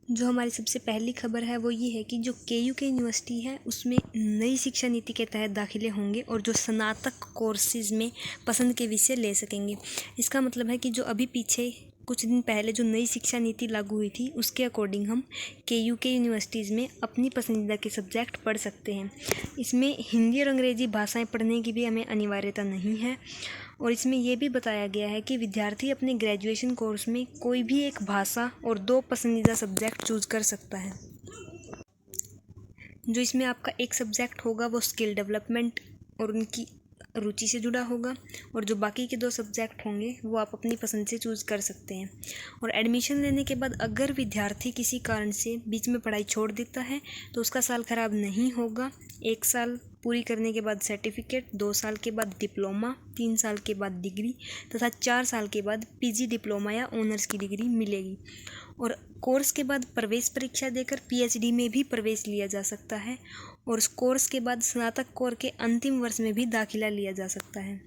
जो हमारी सबसे पहली खबर है वो ये है कि जो KUK यूनिवर्सिटी है उसमें नई शिक्षा नीति के तहत दाखिले होंगे और जो स्नातक कोर्सेज में पसंद के विषय ले सकेंगे। इसका मतलब है कि जो अभी पीछे कुछ दिन पहले जो नई शिक्षा नीति लागू हुई थी उसके अकॉर्डिंग हम KUK यूनिवर्सिटीज़ में अपनी पसंदीदा के सब्जेक्ट पढ़ सकते हैं। इसमें हिंदी और अंग्रेज़ी भाषाएं पढ़ने की भी हमें अनिवार्यता नहीं है और इसमें यह भी बताया गया है कि विद्यार्थी अपने ग्रेजुएशन कोर्स में कोई भी एक भाषा और 2 पसंदीदा सब्जेक्ट चूज़ कर सकता है। जो इसमें आपका एक सब्जेक्ट होगा वो स्किल डेवलपमेंट और उनकी रुचि से जुड़ा होगा और जो बाकी के 2 सब्जेक्ट होंगे वो आप अपनी पसंद से चूज़ कर सकते हैं। और एडमिशन लेने के बाद अगर विद्यार्थी किसी कारण से बीच में पढ़ाई छोड़ देता है तो उसका साल ख़राब नहीं होगा। 1 साल पूरी करने के बाद सर्टिफिकेट, 2 साल के बाद डिप्लोमा, 3 साल के बाद डिग्री तथा 4 साल के बाद PG डिप्लोमा या ऑनर्स की डिग्री मिलेगी। और कोर्स के बाद प्रवेश परीक्षा देकर PhD में भी प्रवेश लिया जा सकता है और उस कोर्स के बाद स्नातक कोर के अंतिम वर्ष में भी दाखिला लिया जा सकता है।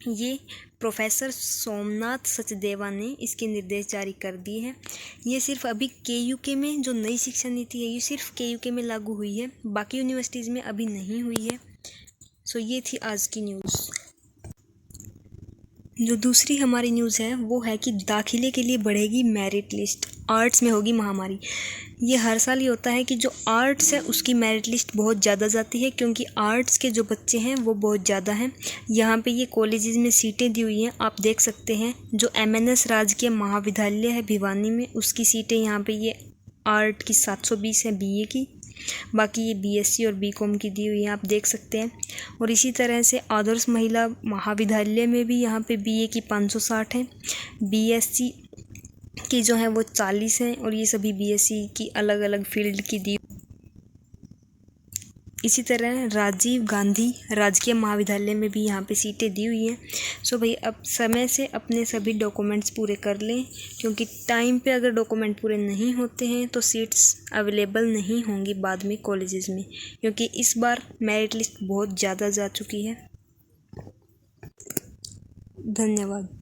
ये प्रोफेसर सोमनाथ सचदेवा ने इसके निर्देश जारी कर दिए हैं। ये सिर्फ अभी KUK में जो नई शिक्षा नीति है ये सिर्फ KUK में लागू हुई है, बाकी यूनिवर्सिटीज़ में अभी नहीं हुई है। सो ये थी आज की न्यूज़। जो दूसरी हमारी न्यूज़ है वो है कि दाखिले के लिए बढ़ेगी मेरिट लिस्ट, आर्ट्स में होगी महामारी। ये हर साल ही होता है कि जो आर्ट्स है उसकी मेरिट लिस्ट बहुत ज़्यादा जाती है क्योंकि आर्ट्स के जो बच्चे हैं वो बहुत ज़्यादा हैं। यहाँ पे ये कॉलेजेस में सीटें दी हुई हैं, आप देख सकते हैं। जो MNS राजकीय महाविद्यालय है भिवानी में उसकी सीटें यहाँ पे ये आर्ट की 720 है BA की, बाकी ये BSc और BCom की दी हुई है, आप देख सकते हैं। और इसी तरह से आदर्श महिला महाविद्यालय में भी यहाँ पे BA की 560 है, BSc की जो है वो 40 हैं और ये सभी BSc की अलग अलग फील्ड की दी। इसी तरह राजीव गांधी राजकीय महाविद्यालय में भी यहाँ पे सीटें दी हुई हैं। सो भाई अब समय से अपने सभी डॉक्यूमेंट्स पूरे कर लें क्योंकि टाइम पे अगर डॉक्यूमेंट पूरे नहीं होते हैं तो सीट्स अवेलेबल नहीं होंगी बाद में कॉलेजेस में, क्योंकि इस बार मेरिट लिस्ट बहुत ज़्यादा जा चुकी है। धन्यवाद।